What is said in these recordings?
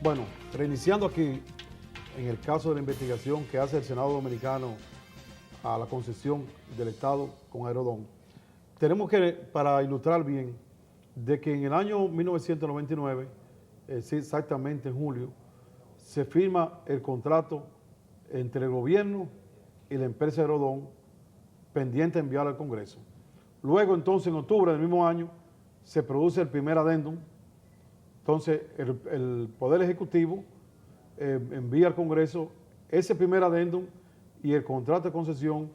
Bueno, reiniciando aquí, en el caso de la investigación que hace el Senado Dominicano a la concesión del Estado con Aerodón, tenemos que, para ilustrar bien, de que en el año 1999, sí, exactamente en julio, se firma el contrato entre el gobierno y la empresa Aerodón pendiente de enviar al Congreso. Luego, entonces, en octubre del mismo año, se produce el primer adendum. Entonces, el Poder Ejecutivo envía al Congreso ese primer adendum y el contrato de concesión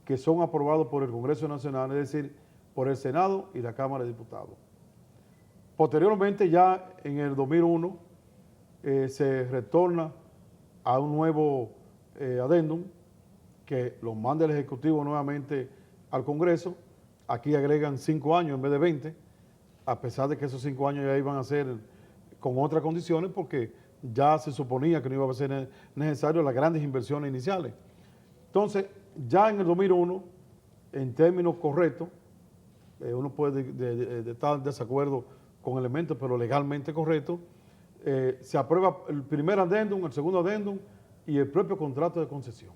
que son aprobados por el Congreso Nacional, es decir, por el Senado y la Cámara de Diputados. Posteriormente, ya en el 2001, se retorna a un nuevo adendum que lo manda el Ejecutivo nuevamente al Congreso. Aquí agregan 5 años en vez de 20, a pesar de que esos 5 años ya iban a ser con otras condiciones, porque ya se suponía que no iba a ser necesario las grandes inversiones iniciales. Entonces, ya en el 2001, en términos correctos, uno puede estar en desacuerdo con elementos, pero legalmente correcto, se aprueba el primer adendum, el segundo adendum y el propio contrato de concesión.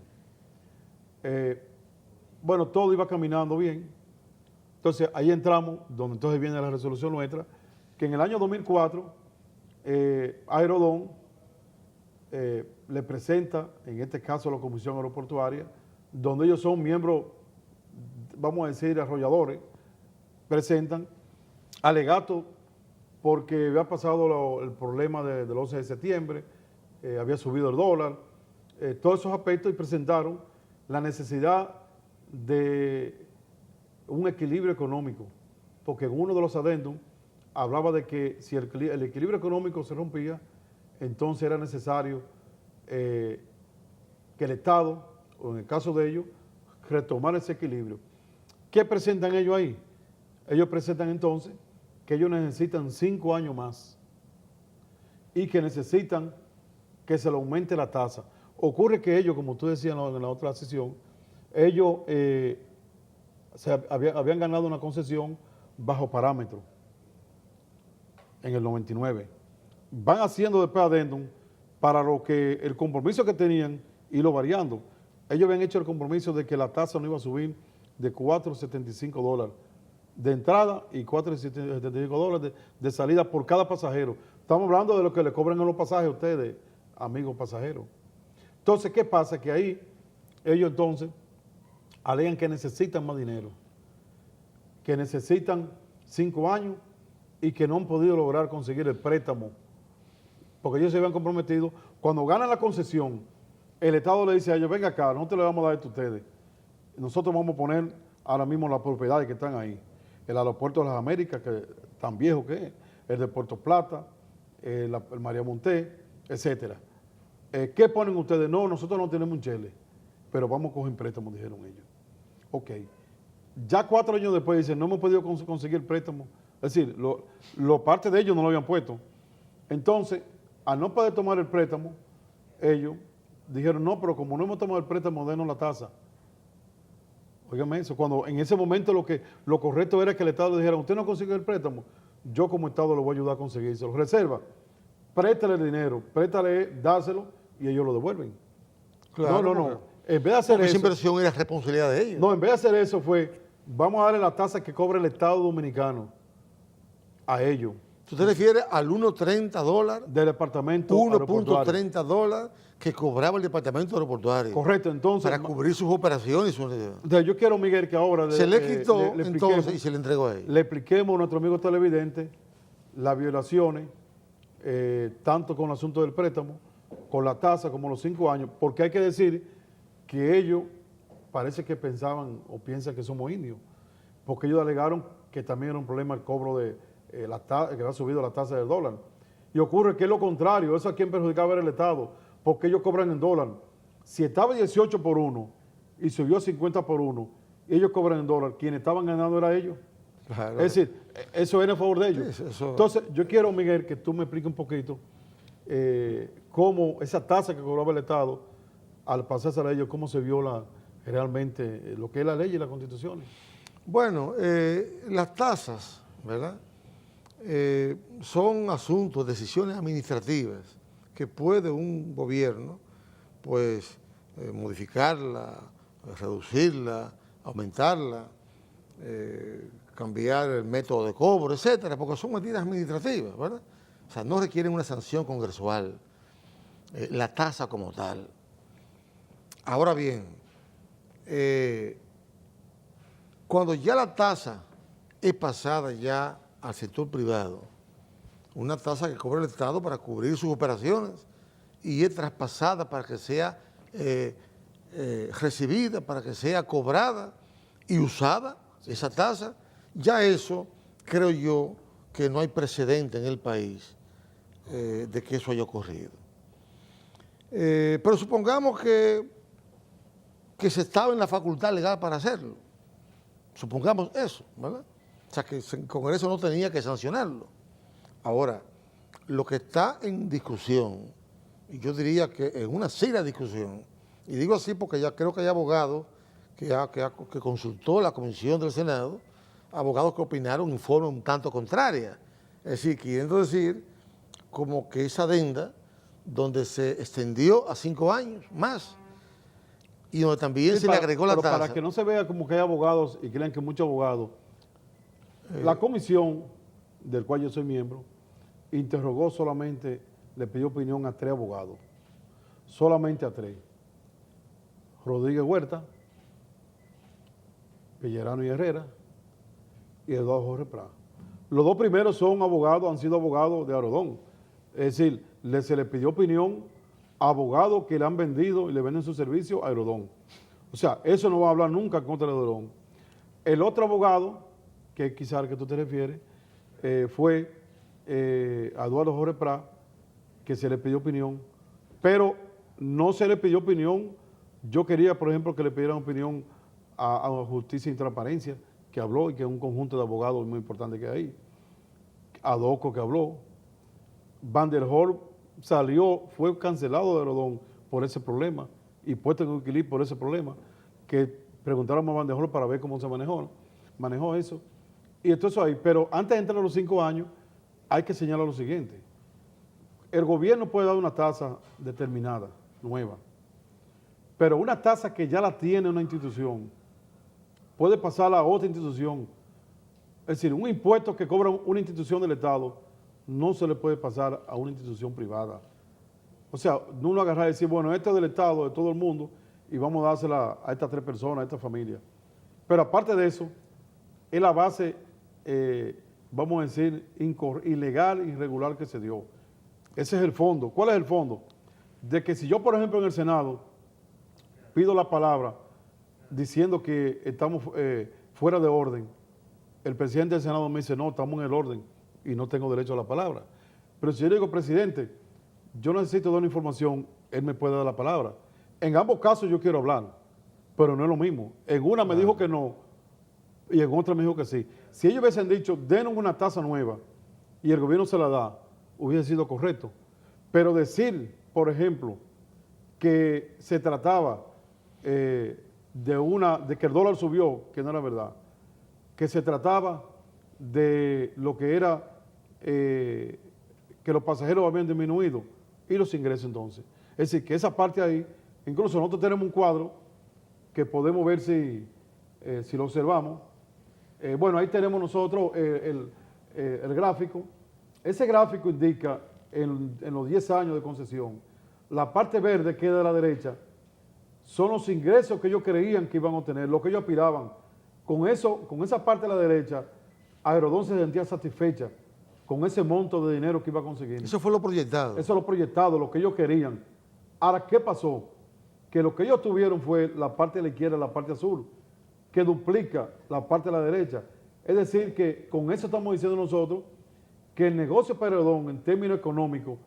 Bueno, todo iba caminando bien. Entonces, ahí entramos, donde entonces viene la resolución nuestra, que en el año 2004, Aerodón le presenta, en este caso a la Comisión Aeroportuaria, donde ellos son miembros, vamos a decir, arrolladores, presentan alegato porque había pasado el problema del 11 de septiembre, había subido el dólar, todos esos aspectos, y presentaron la necesidad de un equilibrio económico, porque en uno de los adendum hablaba de que si el equilibrio económico se rompía, entonces era necesario que el Estado, o en el caso de ellos, retomar ese equilibrio. ¿Qué presentan ellos ahí? Ellos presentan entonces que ellos necesitan 5 años más y que necesitan que se le aumente la tasa. Ocurre que ellos, como tú decías en la otra sesión, ellos habían ganado una concesión bajo parámetro en el 99. Van haciendo después adendum para lo que el compromiso que tenían y lo variando. Ellos habían hecho el compromiso de que la tasa no iba a subir de $4.75 de entrada y $4.75 de salida por cada pasajero. Estamos hablando de lo que le cobran a los pasajes a ustedes, amigos pasajeros. Entonces, ¿qué pasa? Que ahí ellos entonces alegan que necesitan más dinero, que necesitan 5 años y que no han podido lograr conseguir el préstamo, porque ellos se habían comprometido. Cuando ganan la concesión, el Estado le dice a ellos, venga acá, nosotros le vamos a dar esto a ustedes. Nosotros vamos a poner ahora mismo las propiedades que están ahí. El aeropuerto de las Américas, que tan viejo que es, el de Puerto Plata, el María Monté, etcétera. ¿Qué ponen ustedes? No, nosotros no tenemos un chele, pero vamos a coger préstamos, dijeron ellos. Ok. Ya 4 años después dicen, no hemos podido conseguir préstamo. Es decir, parte de ellos no lo habían puesto. Entonces, al no poder tomar el préstamo, ellos dijeron, no, pero como no hemos tomado el préstamo, denos la tasa. Óigame eso, cuando en ese momento lo correcto era que el Estado le dijera, usted no consigue el préstamo, yo como Estado lo voy a ayudar a conseguírselo. Reserva, préstale el dinero, préstale, dáselo y ellos lo devuelven. Claro, No. En vez de hacer eso, esa inversión era responsabilidad de ellos. No, en vez de hacer eso fue, vamos a darle la tasa que cobra el Estado Dominicano a ellos. ¿Tú te refieres al $1.30? Del departamento aeroportuario. $1.30 que cobraba el departamento aeroportuario. Correcto, entonces. Para cubrir sus operaciones. Entonces yo quiero, Miguel, que ahora se le quitó entonces y se le entregó a él. Le expliquemos a nuestro amigo televidente las violaciones, tanto con el asunto del préstamo, con la tasa, como los 5 años, porque hay que decir que ellos parece que pensaban o piensan que somos indios, porque ellos alegaron que también era un problema el cobro de que había subido la tasa del dólar. Y ocurre que es lo contrario, eso a quien perjudicaba era el Estado, porque ellos cobran en dólar. Si estaba 18 por 1 y subió 50 por 1, ellos cobran en dólar, quienes estaban ganando era ellos. Claro. Es decir, eso era a favor de ellos. Sí, Entonces, yo quiero, Miguel, que tú me expliques un poquito cómo esa tasa que cobraba el Estado, al pasarse a la ley, cómo se viola realmente lo que es la ley y la Constitución. Bueno, las tasas, ¿verdad? Son asuntos, decisiones administrativas que puede un gobierno, pues, modificarla, reducirla, aumentarla, cambiar el método de cobro, etcétera, porque son medidas administrativas, ¿verdad? O sea, no requieren una sanción congresual, la tasa como tal. Ahora bien, cuando ya la tasa es pasada ya al sector privado, una tasa que cobra el Estado para cubrir sus operaciones y es traspasada para que sea recibida, para que sea cobrada y usada esa tasa, ya eso creo yo que no hay precedente en el país de que eso haya ocurrido. Pero supongamos que se estaba en la facultad legal para hacerlo. Supongamos eso, ¿verdad? O sea, que el Congreso no tenía que sancionarlo. Ahora, lo que está en discusión, y yo diría que en una seria discusión, y digo así porque ya creo que hay abogados que consultó la Comisión del Senado, abogados que opinaron en forma un tanto contraria. Es decir, queriendo decir como que esa adenda, donde se extendió a 5 años más, y donde también Sí, se le agregó la tasa. Para que no se vea como que hay abogados y crean que muchos abogados, la comisión del cual yo soy miembro, interrogó solamente, le pidió opinión a 3 abogados, solamente a 3. Rodríguez Huerta, Pellerano y Herrera y Eduardo Jorge Prat. Los 2 primeros son abogados, han sido abogados de Aerodón. Es decir, se le pidió opinión a abogados que le han vendido y le venden su servicio a Aerodón. O sea, eso no va a hablar nunca contra Aerodón. El otro abogado, que quizás al que tú te refieres, fue a Eduardo Jorge Prat, que se le pidió opinión, pero no se le pidió opinión. Yo quería, por ejemplo, que le pidieran opinión a Justicia y Transparencia, que habló, y que es un conjunto de abogados muy importante que hay ahí. A DOCO, que habló. Van der Hoorn salió, fue cancelado de Aerodón por ese problema y puesto en Wikileaks por ese problema, que preguntaron a Van der Hoorn para ver cómo se manejó eso. Y entonces ahí, pero antes de entrar a los 5 años, hay que señalar lo siguiente. El gobierno puede dar una tasa determinada, nueva, pero una tasa que ya la tiene una institución, puede pasarla a otra institución. Es decir, un impuesto que cobra una institución del Estado no se le puede pasar a una institución privada. O sea, no uno agarrar y decir, bueno, esto es del Estado, de todo el mundo, y vamos a dársela a estas 3 personas, a esta familia. Pero aparte de eso, es la base, vamos a decir, ilegal, irregular que se dio. Ese es el fondo. ¿Cuál es el fondo? De que si yo, por ejemplo, en el Senado pido la palabra diciendo que estamos fuera de orden, el presidente del Senado me dice, no, estamos en el orden y no tengo derecho a la palabra. Pero si yo le digo, presidente, yo necesito dar una información, él me puede dar la palabra. En ambos casos yo quiero hablar, pero no es lo mismo. En una me dijo que no y en otra me dijo que sí. Si ellos hubiesen dicho, denos una tasa nueva y el gobierno se la da, hubiese sido correcto. Pero decir, por ejemplo, que se trataba de que el dólar subió, que no era verdad, que se trataba de lo que era que los pasajeros habían disminuido y los ingresos entonces. Es decir, que esa parte ahí, incluso nosotros tenemos un cuadro que podemos ver si lo observamos. Bueno, ahí tenemos nosotros el gráfico. Ese gráfico indica en los 10 años de concesión, la parte verde que es de la derecha, son los ingresos que ellos creían que iban a obtener, lo que ellos aspiraban. Con esa parte de la derecha, Aerodón se sentía satisfecha con ese monto de dinero que iba a conseguir. Eso fue lo proyectado. Eso es lo proyectado, lo que ellos querían. Ahora, ¿qué pasó? Que lo que ellos tuvieron fue la parte de la izquierda, la parte azul, que duplica la parte de la derecha. Es decir, que con eso estamos diciendo nosotros que el negocio para Aerodón, en términos económicos,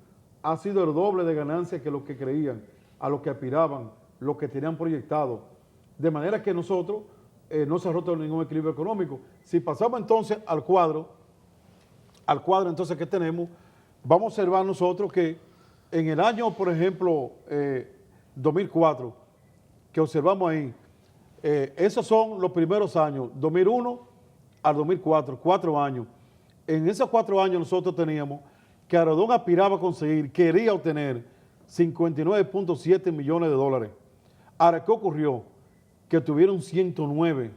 ha sido el doble de ganancias que lo que creían, a lo que aspiraban, lo que tenían proyectado. De manera que nosotros no se ha roto ningún equilibrio económico. Si pasamos entonces al cuadro entonces que tenemos, vamos a observar nosotros que en el año, por ejemplo, 2004, que observamos ahí, esos son los primeros años, 2001 al 2004, 4 años. En esos 4 años nosotros teníamos que Aerodón aspiraba a conseguir, quería obtener 59.7 millones de dólares. Ahora, ¿qué ocurrió? Que tuvieron 109.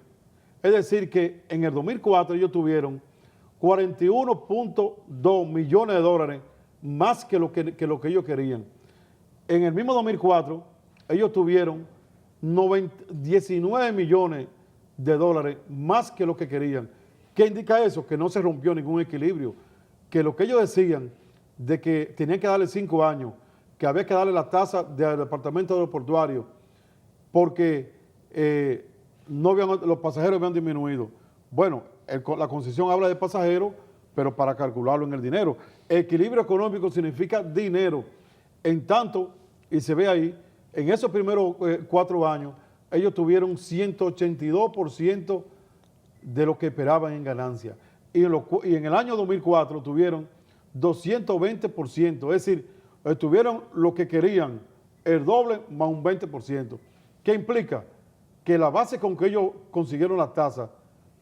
Es decir, que en el 2004 ellos tuvieron 41.2 millones de dólares más que lo que ellos querían. En el mismo 2004, ellos tuvieron 19 millones de dólares más que lo que querían. ¿Qué indica eso? Que no se rompió ningún equilibrio. Que lo que ellos decían de que tenían que darle 5 años, que había que darle la tasa del departamento aeroportuario, porque los pasajeros habían disminuido. Bueno, la concesión habla de pasajeros, pero para calcularlo en el dinero. Equilibrio económico significa dinero. En tanto, y se ve ahí, en esos primeros 4 años, ellos tuvieron 182% de lo que esperaban en ganancia. Y en el año 2004 tuvieron 220%, es decir, tuvieron lo que querían, el doble más un 20%. ¿Qué implica? Que la base con que ellos consiguieron la tasa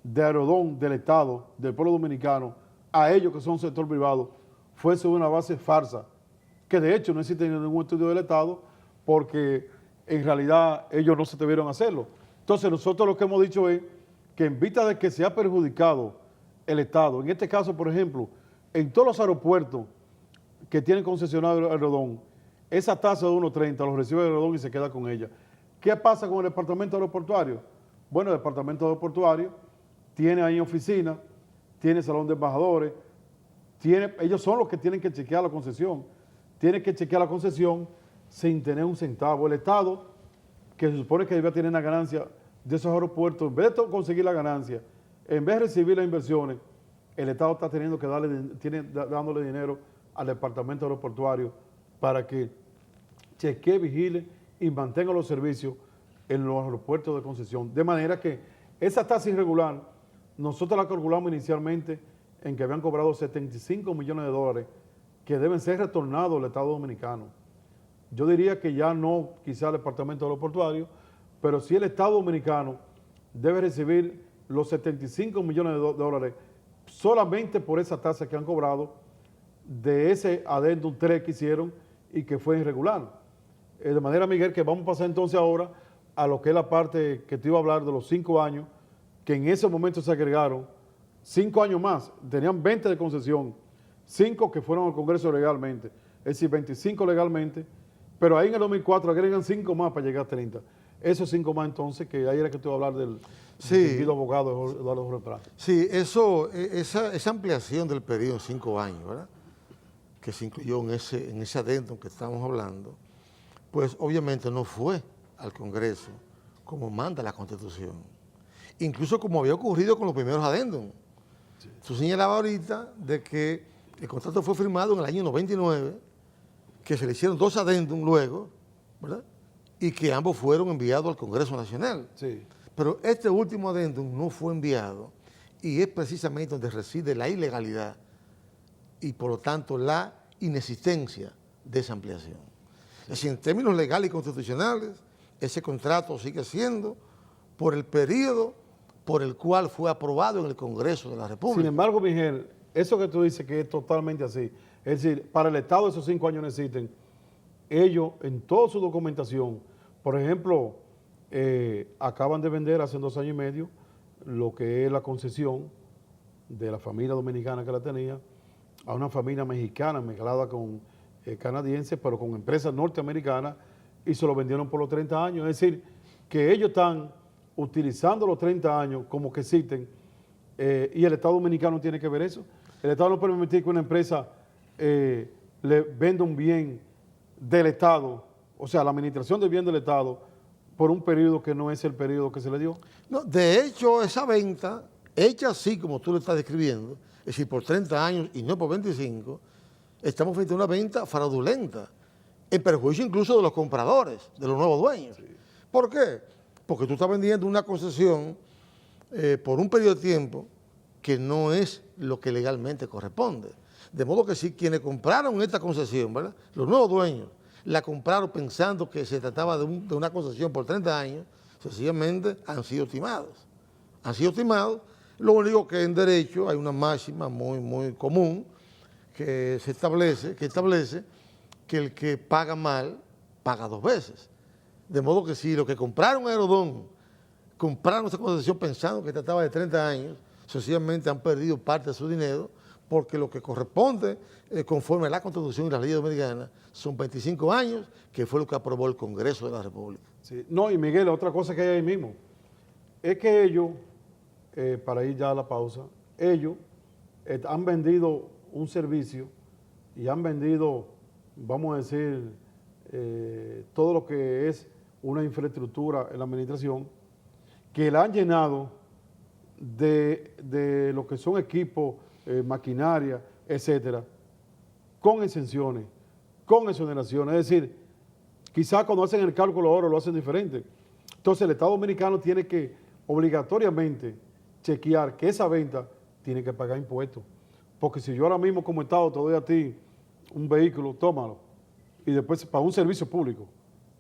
de Aerodón del Estado, del pueblo dominicano, a ellos que son sector privado, fue sobre una base farsa, que de hecho no existe ningún estudio del Estado, porque en realidad ellos no se atrevieron a hacerlo. Entonces nosotros lo que hemos dicho es que en vista de que se ha perjudicado el Estado, en este caso, por ejemplo, en todos los aeropuertos que tienen concesionado Aerodón, esa tasa de 1.30 los recibe Aerodón y se queda con ella. ¿Qué pasa con el departamento aeroportuario? Bueno, el departamento aeroportuario tiene ahí oficina, tiene salón de embajadores, ellos son los que tienen que chequear la concesión. Tienen que chequear la concesión sin tener un centavo. El Estado, que se supone que debía tener una ganancia de esos aeropuertos, en vez de conseguir la ganancia, en vez de recibir las inversiones, el Estado está teniendo que dándole dinero al departamento aeroportuario para que chequee, vigile y mantenga los servicios en los aeropuertos de concesión. De manera que esa tasa irregular, nosotros la calculamos inicialmente en que habían cobrado 75 millones de dólares que deben ser retornados al Estado Dominicano. Yo diría que ya no quizá el departamento aeroportuario, pero sí el Estado Dominicano debe recibir los 75 millones de dólares solamente por esa tasa que han cobrado de ese adendum 3 que hicieron y que fue irregular. De manera, Miguel, que vamos a pasar entonces ahora a lo que es la parte que te iba a hablar de los 5 años, que en ese momento se agregaron 5 años más, tenían 20 de concesión, 5 que fueron al Congreso legalmente, es decir, 25 legalmente, pero ahí en el 2004 agregan 5 más para llegar a 30. Esos 5 más entonces, que ahí era que te iba a hablar del distinguido abogado Eduardo Jorge Prat. Sí, esa ampliación del periodo en 5 años, ¿verdad?, que se incluyó en ese adendum que estamos hablando, pues obviamente no fue al Congreso como manda la Constitución, incluso como había ocurrido con los primeros adendum. Sí. Tú señalabas ahorita de que el contrato fue firmado en el año 99, que se le hicieron 2 adendum luego, ¿verdad?, y que ambos fueron enviados al Congreso Nacional. Sí. Pero este último adendum no fue enviado y es precisamente donde reside la ilegalidad y por lo tanto la inexistencia de esa ampliación. Es decir, en términos legales y constitucionales, ese contrato sigue siendo por el periodo por el cual fue aprobado en el Congreso de la República. Sin embargo, Miguel, eso que tú dices que es totalmente así, es decir, para el Estado esos 5 años necesiten, ellos en toda su documentación, por ejemplo, acaban de vender hace 2 años y medio lo que es la concesión de la familia dominicana que la tenía a una familia mexicana mezclada con canadiense, pero con empresas norteamericanas, y se lo vendieron por los 30 años. Es decir, que ellos están utilizando los 30 años como que existen, y el Estado Dominicano tiene que ver eso. El Estado no puede permitir que una empresa le venda un bien del Estado, o sea, la administración del bien del Estado, por un periodo que no es el periodo que se le dio. No, de hecho, esa venta, hecha así como tú lo estás describiendo, es decir, por 30 años y no por 25, estamos frente a una venta fraudulenta, en perjuicio incluso de los compradores, de los nuevos dueños. Sí. ¿Por qué? Porque tú estás vendiendo una concesión por un periodo de tiempo que no es lo que legalmente corresponde. De modo que si quienes compraron esta concesión, ¿verdad?, los nuevos dueños, la compraron pensando que se trataba de una concesión por 30 años, sencillamente han sido timados. Han sido timados. Lo único que en derecho hay una máxima muy, muy común, que establece que el que paga mal, paga 2 veces. De modo que si los que compraron Aerodón, compraron esta concesión pensando que trataba de 30 años, sencillamente han perdido parte de su dinero, porque lo que corresponde, conforme a la Constitución y las leyes dominicanas, son 25 años, que fue lo que aprobó el Congreso de la República. Sí. No, y Miguel, otra cosa que hay ahí mismo, es que ellos, para ir ya a la pausa, ellos han vendido un servicio y han vendido, vamos a decir, todo lo que es una infraestructura en la administración, que la han llenado de lo que son equipos, maquinaria, etcétera, con exenciones, con exoneraciones. Es decir, quizás cuando hacen el cálculo ahora lo hacen diferente. Entonces el Estado Dominicano tiene que obligatoriamente chequear que esa venta tiene que pagar impuestos. Porque si yo ahora mismo como Estado te doy a ti un vehículo, tómalo, y después para un servicio público,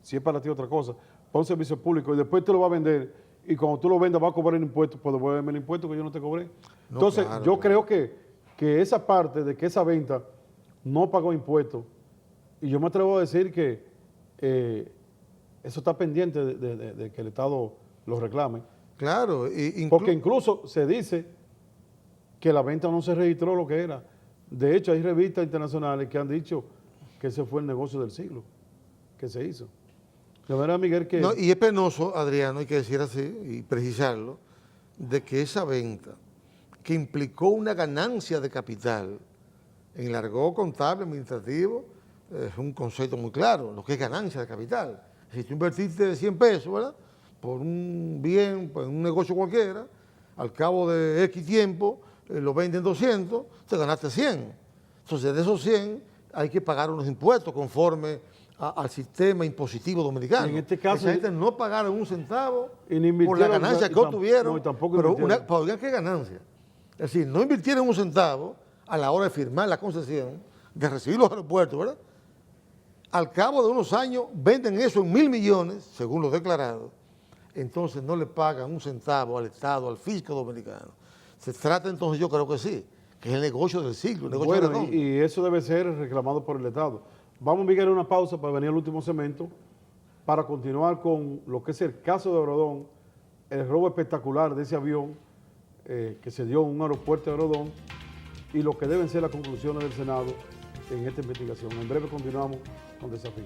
si es para ti otra cosa, para un servicio público, y después te lo va a vender, y cuando tú lo vendas va a cobrar el impuesto, pues devuélveme el impuesto que yo no te cobré. No, entonces claro, yo claro. creo que esa parte de que esa venta no pagó impuestos, y yo me atrevo a decir que eso está pendiente de que el Estado lo reclame, Claro, porque incluso se dice que la venta no se registró lo que era. De hecho, hay revistas internacionales que han dicho que ese fue el negocio del siglo que se hizo. De verdad, Miguel, que... no, y es penoso, Adriano, hay que decir así y precisarlo, de que esa venta, que implicó una ganancia de capital, en el argot contable, administrativo, es un concepto muy claro, lo que es ganancia de capital. Si tú invertiste 100 pesos, ¿verdad?, por un bien, por un negocio cualquiera, al cabo de X tiempo, lo venden 200, te ganaste 100. Entonces, de esos 100 hay que pagar unos impuestos conforme al sistema impositivo dominicano. En este caso, esa gente no pagaron un centavo y ni por la invirtieron, ganancia que y obtuvieron, no, y tampoco pero invirtieron. oigan qué ganancia. Es decir, no invirtieron un centavo a la hora de firmar la concesión, de recibir los aeropuertos, ¿verdad? Al cabo de unos años venden eso en 1.000 millones, según lo declarado, entonces no le pagan un centavo al Estado, al fisco dominicano. Se trata entonces, yo creo que sí, que es el negocio del siglo, el negocio Bueno, redondo. y eso debe ser reclamado por el Estado. Vamos, Miguel, a una pausa para venir al último segmento para continuar con lo que es el caso de Aerodón, el robo espectacular de ese avión que se dio en un aeropuerto de Aerodón y lo que deben ser las conclusiones del Senado en esta investigación. En breve continuamos con Desafío.